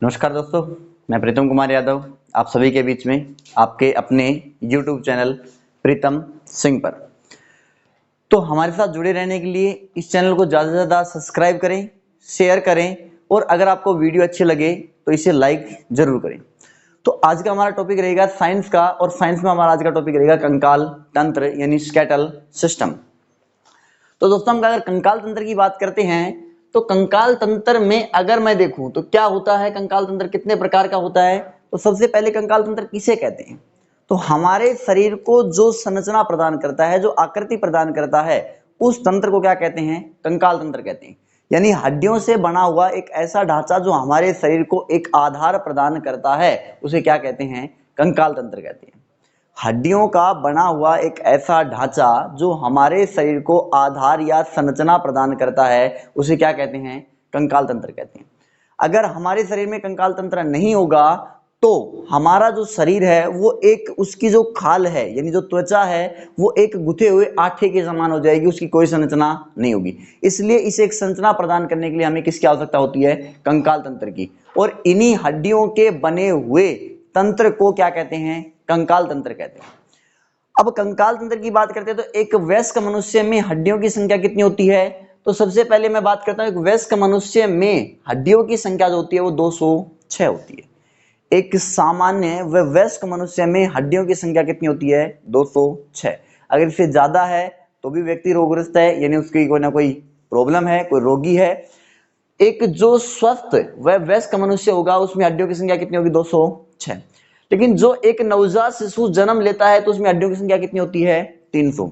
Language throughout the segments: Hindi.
नमस्कार दोस्तों, मैं प्रीतम कुमार यादव आप सभी के बीच में आपके अपने YouTube चैनल प्रीतम सिंह पर। तो हमारे साथ जुड़े रहने के लिए इस चैनल को ज़्यादा से ज़्यादा सब्सक्राइब करें, शेयर करें और अगर आपको वीडियो अच्छी लगे तो इसे लाइक जरूर करें। तो आज का हमारा टॉपिक रहेगा साइंस का, और साइंस में हमारा आज का टॉपिक रहेगा कंकाल तंत्र यानी स्केलेटल सिस्टम। तो दोस्तों, हम अगर कंकाल तंत्र की बात करते हैं तो कंकाल तंत्र में अगर मैं देखूं तो क्या होता है, कंकाल तंत्र कितने प्रकार का होता है। तो सबसे पहले कंकाल तंत्र किसे कहते हैं, तो हमारे शरीर को जो संरचना प्रदान करता है, जो आकृति प्रदान करता है, उस तंत्र को क्या कहते हैं, कंकाल तंत्र कहते हैं। यानी हड्डियों से बना हुआ एक ऐसा ढांचा जो हमारे शरीर को एक आधार प्रदान करता है, उसे क्या कहते हैं, कंकाल तंत्र कहते हैं। हड्डियों का बना हुआ एक ऐसा ढांचा जो हमारे शरीर को आधार या संरचना प्रदान करता है, उसे क्या कहते हैं, कंकाल तंत्र कहते हैं। अगर हमारे शरीर में कंकाल तंत्र नहीं होगा तो हमारा जो शरीर है वो एक, उसकी जो खाल है यानी जो त्वचा है वो एक गुथे हुए आटे के समान हो जाएगी, उसकी कोई संरचना नहीं होगी। इसलिए इसे एक संरचना प्रदान करने के लिए हमें किसकी आवश्यकता होती है, कंकाल तंत्र की। और इन्हीं हड्डियों के बने हुए तंत्र को क्या कहते हैं, कंकाल तंत्र कहते हैं। अब कंकाल तंत्र की बात करते हैं तो एक वयस्क मनुष्य में हड्डियों की संख्या कितनी होती है। तो सबसे पहले मैं बात करता हूं, एक वयस्क मनुष्य में हड्डियों की संख्या जो होती है वो 206 होती है। एक सामान्य व वयस्क मनुष्य में हड्डियों की संख्या कितनी होती है, 206। अगर इससे ज्यादा है तो भी व्यक्ति रोगग्रस्त है, यानी उसकी कोई ना कोई प्रॉब्लम है, कोई रोगी है। एक जो स्वस्थ व वयस्क मनुष्य होगा उसमें हड्डियों की संख्या कितनी होगी, 206। लेकिन जो एक नवजात शिशु जन्म लेता है तो उसमें हड्डियों की संख्या कितनी होती है, 300।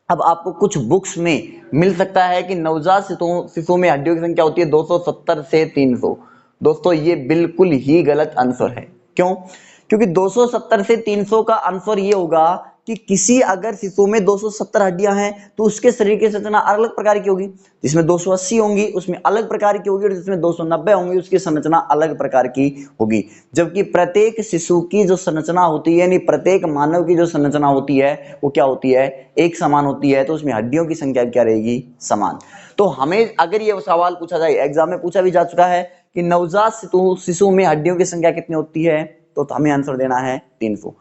अब आपको कुछ बुक्स में मिल सकता है कि नवजात शिशु में हड्डियों की संख्या होती है 270 से 300। दोस्तों, ये बिल्कुल ही गलत आंसर है। क्यों? क्योंकि 270 से 300 का आंसर ये होगा कि किसी अगर शिशु में 270 हड्डियां हैं तो उसके शरीर की संरचना अलग अलग प्रकार की होगी। जिसमें 280 होंगी उसमें अलग प्रकार की होगी, और जिसमें 290 होंगी उसकी संरचना अलग प्रकार की होगी। जबकि प्रत्येक शिशु की जो संरचना होती है, यानी प्रत्येक मानव की जो संरचना होती है वो क्या होती है, एक समान होती है। तो उसमें हड्डियों की संख्या क्या रहेगी, समान। तो हमें अगर ये सवाल पूछा जाए, एग्जाम में पूछा भी जा चुका है कि नवजात शिशु में हड्डियों की संख्या कितनी होती है, तो हमें आंसर देना है 300।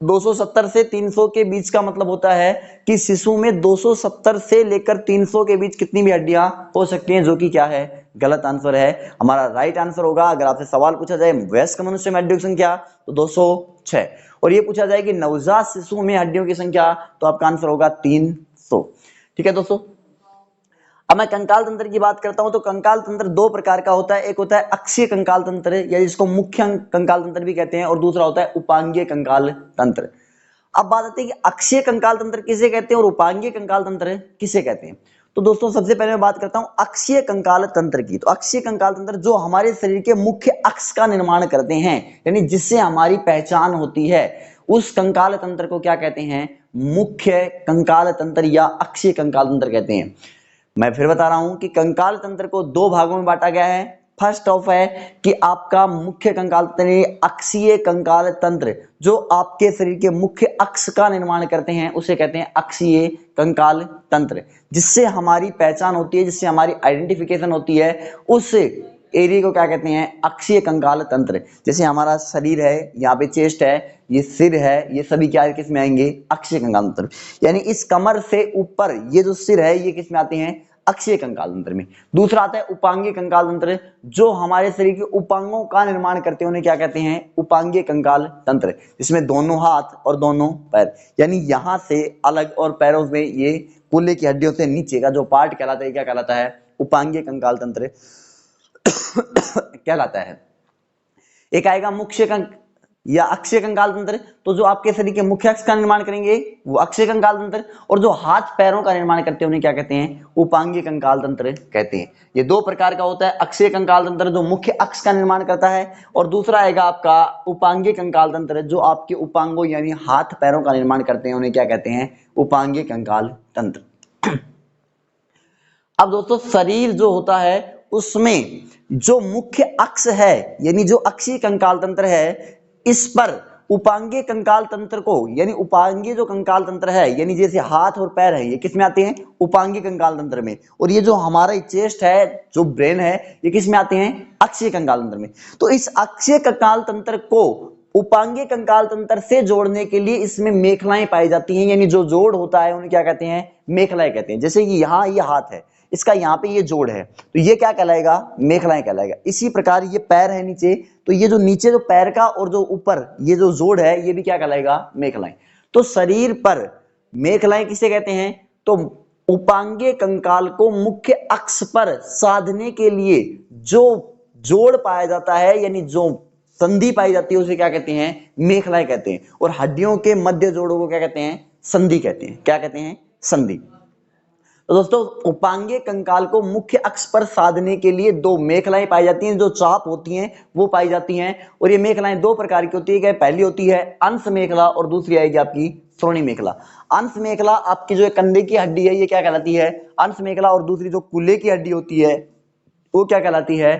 270 से 300 के बीच का मतलब होता है कि शिशु में 270 से लेकर 300 के बीच कितनी भी हड्डियां हो सकती हैं, जो कि क्या है, गलत आंसर है। हमारा राइट आंसर होगा, अगर आपसे सवाल पूछा जाए वयस्क मनुष्य में हड्डियों की संख्या तो 206, और ये पूछा जाए कि नवजात शिशु में हड्डियों की संख्या तो आपका आंसर होगा 300। ठीक है दोस्तों, अब मैं कंकाल तंत्र की बात करता हूं तो कंकाल तंत्र दो प्रकार का होता है। एक होता है अक्षीय कंकाल तंत्र या जिसको मुख्य कंकाल तंत्र भी कहते हैं, और दूसरा होता है उपांगीय कंकाल तंत्र। अब बात आती है कि अक्षीय कंकाल तंत्र किसे कहते हैं और उपांगीय कंकाल तंत्र किसे कहते हैं। तो दोस्तों, सबसे पहले मैं बात करता हूं अक्षीय कंकाल तंत्र की। तो अक्षीय कंकाल तंत्र जो हमारे शरीर के मुख्य अक्ष का निर्माण करते हैं, यानी जिससे हमारी पहचान होती है, उस कंकाल तंत्र को क्या कहते हैं, मुख्य कंकाल तंत्र या अक्षीय कंकाल तंत्र कहते हैं। मैं फिर बता रहा हूं कि कंकाल तंत्र को दो भागों में बांटा गया है। फर्स्ट ऑफ है कि आपका मुख्य कंकाल तंत्र, अक्षीय कंकाल तंत्र जो आपके शरीर के मुख्य अक्ष का निर्माण करते हैं उसे कहते हैं अक्षीय कंकाल तंत्र, जिससे हमारी पहचान होती है, जिससे हमारी आइडेंटिफिकेशन होती है, उस एरिया को क्या कहते हैं, अक्षीय कंकाल तंत्र। जैसे हमारा शरीर है, यहाँ पे चेस्ट है, ये सिर है, ये सभी क्या किस में आएंगे, अक्षीय कंकाल तंत्र। यानी इस कमर से ऊपर ये जो सिर है ये किस में आते हैं, अक्षीय कंकाल तंत्र में। दूसरा आता है उपांगीय कंकाल तंत्र, जो हमारे शरीर के उपांगों का निर्माण करते हैं, उन्हें क्या कहते हैं, उपांगीय कंकाल तंत्र, जिसमें दोनों हाथ और दोनों पैर, यानी यहां से अलग और पैरों में ये कूल्हे की हड्डियों से नीचे का जो पार्ट कहलाता है, क्या कहलाता है, उपांगीय कंकाल तंत्र कहलाता है। एक आएगा मुख्य या अक्षीय कंकाल तंत्र, तो जो आपके शरीर के मुख्य अक्ष का निर्माण करेंगे वो अक्षीय कंकाल तंत्र, और जो हाथ पैरों का निर्माण करते हैं उन्हें क्या कहते हैं, उपांगीय कंकाल तंत्र कहते हैं। ये दो प्रकार का होता है, अक्षीय कंकाल तंत्र जो मुख्य अक्ष का निर्माण करता है, और दूसरा आएगा आपका उपांगीय कंकाल तंत्र जो आपके उपांगों यानी हाथ पैरों का निर्माण करते हैं, उन्हें क्या कहते हैं, उपांगीय कंकाल तंत्र। अब दोस्तों, शरीर जो होता है उसमें जो मुख्य अक्ष है, यानी जो अक्षीय कंकाल तंत्र है, इस पर उपांगीय कंकाल तंत्र को, यानी उपांगीय जो कंकाल तंत्र है, यानी जैसे हाथ और पैर है, ये किस में आते हैं? उपांगीय कंकाल तंत्र में। और ये जो हमारा चेस्ट है, जो ब्रेन है, ये किस में आते हैं? अक्षीय कंकाल तंत्र में। तो इस अक्षीय कंकाल तंत्र को उपांगीय कंकाल तंत्र से जोड़ने के लिए इसमें मेखलाएं पाई जाती हैं, यानी जो जोड़ होता है उन्हें क्या कहते हैं? मेखलाएं कहते हैं। जैसे कि यहाँ ये हाथ है, इसका यहाँ पे ये जोड़ है, तो ये क्या कहलाएगा? मेखलाएं कहलाएगा। इसी प्रकार ये पैर है नीचे, तो ये जो नीचे जो पैर का और जो ऊपर ये जो जोड़ है, ये भी क्या कहलाएगा? मेखलाएं। तो शरीर पर मेखलाएं किसे कहते हैं? तो उपांगीय कंकाल को मुख्य अक्ष पर साधने के लिए जो जोड़ पाया जाता है, यानी जो संधि पाई जाती है, उसे क्या कहते हैं? मेखलाएं कहते हैं। और हड्डियों के मध्य जोड़ों को क्या कहते हैं? संधि कहते हैं। क्या कहते हैं? संधि। तो दोस्तों, उपांगीय कंकाल को मुख्य अक्ष पर साधने के लिए दो मेखलाएं पाई जाती हैं, जो चाप होती हैं वो पाई जाती हैं। और ये मेखलाएं दो प्रकार की होती है। पहली होती है अंश मेखला और दूसरी आएगी आपकी श्रोणि मेखला। अंश मेखला आपकी जो कंधे की हड्डी है, ये क्या कहलाती है? अंश मेखला। और दूसरी जो कूल्हे की हड्डी होती है, वो क्या कहलाती है?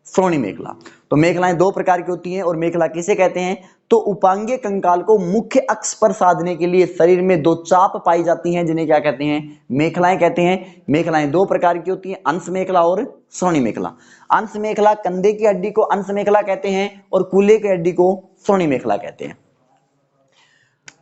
श्रोणि मेखला। तो मेखलाएं दो प्रकार की होती हैं। और मेखला किसे कहते हैं? तो उपांगीय कंकाल को मुख्य अक्ष पर साधने के लिए शरीर में दो चाप पाई जाती हैं, जिन्हें क्या कहते हैं? मेखलाएं कहते हैं। मेखलाएं दो प्रकार की होती हैं, अंश मेखला और श्रोणि मेखला। अंश मेखला कंधे की हड्डी को अंश मेखला कहते हैं और कूल्हे की हड्डी को श्रोणि मेखला कहते हैं।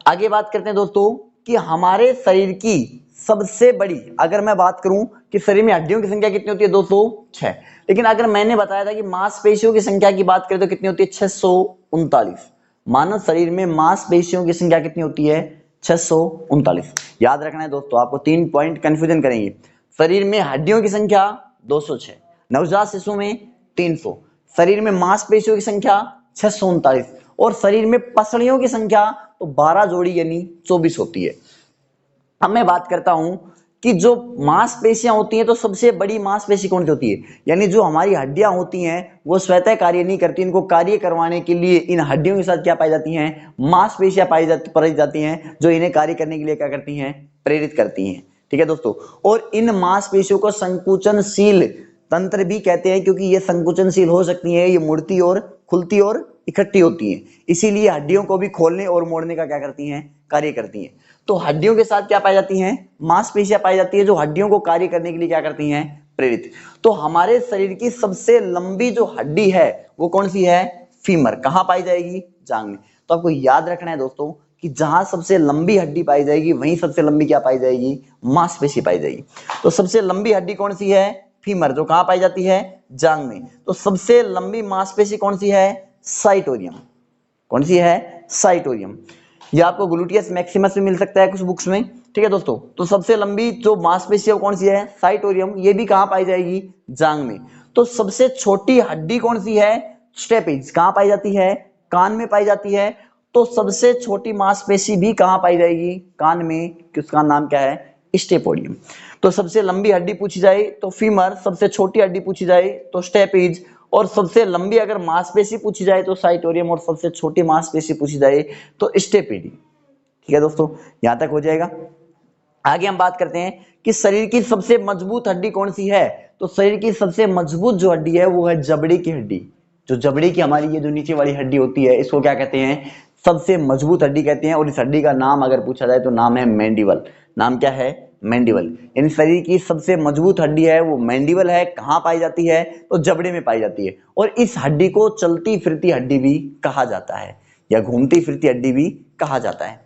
आगे बात करते हैं दोस्तों कि हमारे शरीर की सबसे बड़ी, अगर मैं बात करूं कि शरीर में हड्डियों की संख्या कितनी होती है? 206। लेकिन अगर मैंने बताया था कि मांसपेशियों की संख्या की बात करें तो कितनी होती है? 639। मानव शरीर में मांसपेशियों की संख्या कितनी होती है? 639। याद रखना है दोस्तों, आपको 3 पॉइंट कंफ्यूजन करेंगे। शरीर में हड्डियों की संख्या 206, नवजात शिशु में 300, शरीर में मांसपेशियों की संख्या 639 और शरीर में पसलियों की संख्या तो 12 जोड़ी यानी 24 होती है। अब मैं बात करता हूं कि जो मांसपेशियां होती हैं, तो सबसे बड़ी मांसपेशी कौन सी होती है? यानी जो हमारी हड्डियां होती हैं वो स्वतः कार्य नहीं करती, इनको कार्य करवाने के लिए इन हड्डियों के साथ क्या पाई जाती हैं? मांसपेशियां पाई जाती हैं, जो इन्हें कार्य करने के लिए क्या करती हैं? प्रेरित करती हैं। ठीक है दोस्तों। और इन मांसपेशियों को संकुचनशील तंत्र भी कहते हैं, क्योंकि ये संकुचनशील हो सकती हैं, ये मुड़ती और खुलती और इकट्ठी होती हैं, इसीलिए हड्डियों को भी खोलने और मोड़ने का क्या करती हैं? कार्य करती हैं। तो हड्डियों के साथ क्या पाई जाती हैं? मांसपेशियां पाई जाती है, जो हड्डियों को कार्य करने के लिए क्या करती हैं? प्रेरित। तो हमारे शरीर की सबसे लंबी जो हड्डी है वो कौन सी है? फीमर। कहां पाई जाएगी? जांघ में। तो आपको याद रखना है दोस्तों कि जहां सबसे लंबी हड्डी पाई जाएगी वहीं सबसे लंबी क्या पाई जाएगी? मांसपेशी पाई जाएगी। तो सबसे लंबी हड्डी कौन सी है? फीमर, जो कहां पाई जाती है? जांघ में। तो सबसे लंबी मांसपेशी कौन सी है? साइटोरियम। कौन सी है? साइटोरियम। ये आपको ग्लूटियस मैक्सिमस में मिल सकता है कुछ बुक्स में। ठीक है दोस्तों। तो सबसे लंबी जो मांसपेशी है वो कौन सी है? साइटोरियम। ये भी कहां पाई जाएगी? जांघ में। तो सबसे छोटी हड्डी कौन सी है? स्टेपेज। कहां पाई जाती है? कान में पाई जाती है। तो सबसे छोटी मांसपेशी भी कहां पाई जाएगी? कान में। उसका नाम क्या है? स्टेपोडियम। तो सबसे लंबी हड्डी पूछी जाए तो फीमर, सबसे छोटी हड्डी पूछी जाए तो स्टेपेज, और सबसे लंबी अगर मांसपेशी पूछी जाए तो साइटोरियम, और सबसे छोटी मांसपेशी पूछी जाए तो स्टेपेडी। ठीक है दोस्तों, यहां तक हो जाएगा। आगे हम बात करते हैं कि शरीर की सबसे मजबूत हड्डी कौन सी है? तो शरीर की सबसे मजबूत जो हड्डी है वो है जबड़े की हड्डी। जो जबड़े की हमारी ये जो नीचे वाली हड्डी होती है, इसको क्या कहते हैं? सबसे मजबूत हड्डी कहते हैं। और इस हड्डी का नाम अगर पूछा जाए तो नाम है मैंडिबल। नाम क्या है? मैंडिबल। यानी शरीर की सबसे मजबूत हड्डी है वो मैंडिबल है। कहां पाई जाती है? तो जबड़े में पाई जाती है। और इस हड्डी को चलती फिरती हड्डी भी कहा जाता है, या घूमती फिरती हड्डी भी कहा जाता है।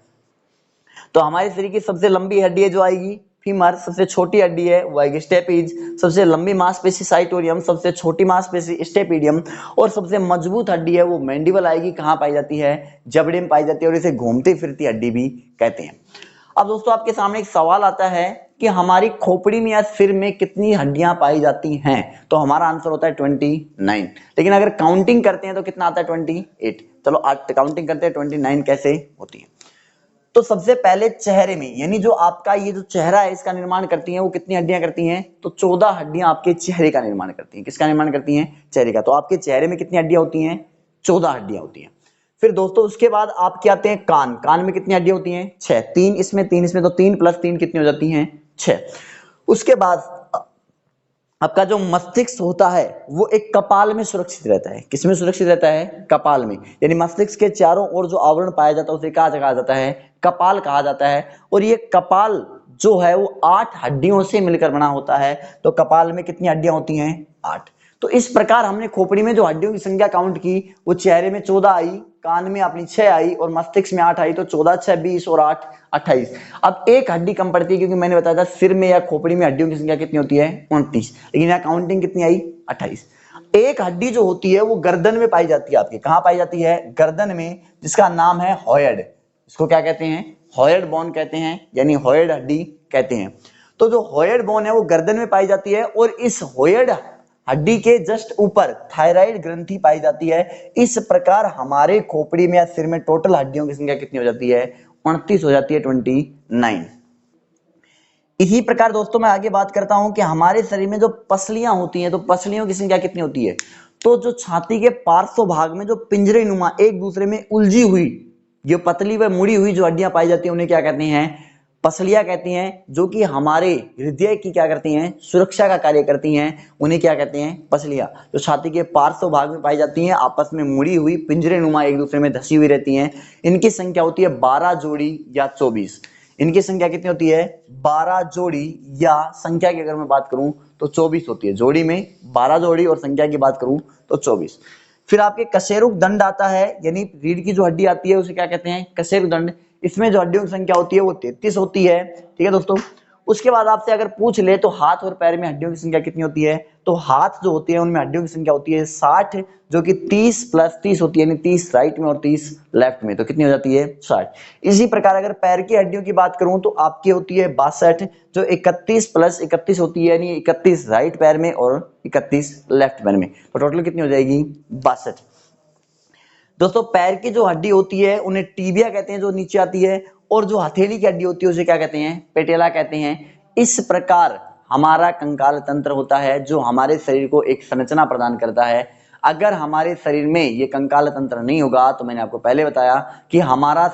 तो हमारे शरीर की सबसे लंबी हड्डी है जो आएगी फीमर, सबसे छोटी हड्डी है वो आएगी स्टेपीज, सबसे लंबी मांसपेशी साइटोरियम, सबसे छोटी मांसपेशी स्टेपीडियम, और सबसे मजबूत हड्डी है वो मैंडिबल आएगी। कहां पाई जाती है? जबड़े में पाई जाती है, और इसे घूमती फिरती हड्डी भी कहते हैं। अब दोस्तों आपके सामने एक सवाल आता है कि हमारी खोपड़ी में या सिर में कितनी हड्डियां पाई जाती हैं? तो हमारा आंसर होता है 29। लेकिन अगर काउंटिंग करते हैं तो कितना आता है? 28। चलो काउंटिंग करते हैं 29 कैसे होती है। तो सबसे पहले चेहरे में, यानी जो आपका ये जो चेहरा है इसका निर्माण करती हैं, वो कितनी हड्डियां करती हैं? तो 14 हड्डियां आपके चेहरे का निर्माण करती हैं। किसका निर्माण करती हैं? चेहरे का। तो आपके चेहरे में कितनी हड्डियां होती हैं? 14 हड्डियां होती हैं। फिर दोस्तों उसके बाद आपके आते हैं कान। कान में कितनी हड्डियां होती हैं? 6। 3 इसमें, 3 इसमें, तो 3 + 3 कितनी हो जाती हैं? 6। उसके बाद आपका जो मस्तिष्क होता है वो एक कपाल में सुरक्षित रहता है। किसमें सुरक्षित रहता है? कपाल में। यानी मस्तिष्क के चारों ओर जो आवरण पाया जाता है उसे क्या कहा जाता है? कपाल कहा जाता है। और ये कपाल जो है वो 8 हड्डियों से मिलकर बना होता है। तो कपाल में कितनी हड्डियां होती हैं? 8। तो इस प्रकार हमने खोपड़ी में जो हड्डियों की संख्या काउंट की, वो चेहरे में 14 आई, कान में अपनी 6 आई और मस्तिष्क में 8 आई। तो 14 6 20 और 8 28। अब एक हड्डी कम पड़ती है, क्योंकि मैंने बताया था सिर में या खोपड़ी में हड्डियों की संख्या कितनी होती है? 29। लेकिन यहाँ काउंटिंग कितनी आई? 28। एक हड्डी जो होती है वो गर्दन में पाई जाती है। आपकी कहाँ पाई जाती है? गर्दन में, जिसका नाम है हॉयड। इसको क्या कहते हैं? हॉयड बोन कहते हैं, यानी हॉयड हड्डी कहते हैं। तो जो हॉयड बोन है वो गर्दन में पाई जाती है और इस हॉयड हड्डी के जस्ट ऊपर थायराइड ग्रंथि पाई जाती है। इस प्रकार हमारे खोपड़ी में या सिर में टोटल हड्डियों की संख्या कितनी हो जाती है? 29 हो जाती है, 29। इसी प्रकार दोस्तों मैं आगे बात करता हूं कि हमारे शरीर में जो पसलियां होती हैं, तो पसलियों की संख्या कितनी होती है? तो जो छाती के पार्श्व भाग में जो पिंजरे नुमा एक दूसरे में उलझी हुई, ये पतली व मुड़ी हुई जो हड्डियां पाई जाती हैं, उन्हें क्या कहते हैं? पसलियां कहती हैं। जो कि हमारे हृदय की क्या करती हैं? सुरक्षा का कार्य करती हैं, उन्हें क्या कहते हैं? पसलियां। जो छाती के पार्श्व भाग में पाई जाती हैं, आपस में मुड़ी हुई पिंजरे नुमा एक दूसरे में धसी हुई रहती हैं। इनकी संख्या होती है 12 जोड़ी या 24। इनकी संख्या कितनी होती है? 12 जोड़ी, या संख्या की अगर मैं बात करूं तो 24 होती है। जोड़ी में 12 जोड़ी और संख्या की बात करूं तो 24। फिर आपके कशेरुक दंड आता है, यानी रीढ़ की जो हड्डी आती है उसे क्या कहते हैं? कशेरुक दंड। इसमें जो हड्डियों की संख्या होती है वो 33 होती है। ठीक है दोस्तों। उसके बाद आपसे अगर पूछ ले तो हाथ और पैर में हड्डियों की संख्या कितनी होती है? तो हाथ जो होती है उनमें हड्डियों की संख्या होती है 60, जो कि 30 + 30 होती है, यानी 30 राइट में और 30 लेफ्ट में। तो कितनी हो जाती है? 60। इसी प्रकार अगर पैर की हड्डियों की बात करूं तो आपकी होती है 62, जो 31 + 31 होती है, यानी 31 राइट पैर में और 31 लेफ्ट पैर में। तो टोटल कितनी हो जाएगी? 62। दोस्तों पैर की जो हड्डी होती है उन्हें टीबिया कहते हैं, जो नीचे आती है। और जो हथेली की हड्डी होती है उसे क्या कहते हैं? पेटेला कहते हैं। इस प्रकार हमारा कंकाल तंत्र होता है, जो हमारे शरीर को एक संरचना प्रदान करता है। अगर हमारे शरीर में ये कंकाल तंत्र नहीं होगा, तो मैंने आपको पहले बताया कि हमारा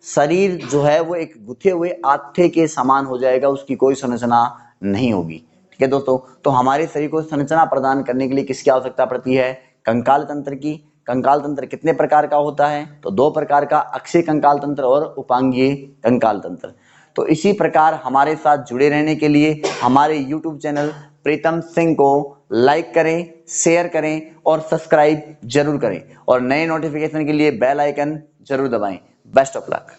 शरीर जो है वो एक गुथे हुए आटे के समान हो जाएगा, उसकी कोई संरचना नहीं होगी। ठीक है दोस्तों। तो हमारे शरीर को संरचना प्रदान करने के लिए किसकी आवश्यकता पड़ती है? कंकाल तंत्र की। कंकाल तंत्र कितने प्रकार का होता है? तो 2 प्रकार का, अक्षीय कंकाल तंत्र और उपांगीय कंकाल तंत्र। तो इसी प्रकार हमारे साथ जुड़े रहने के लिए हमारे YouTube चैनल प्रीतम सिंह को लाइक करें, शेयर करें और सब्सक्राइब जरूर करें, और नए नोटिफिकेशन के लिए बेल आइकन जरूर दबाएं। Best of luck.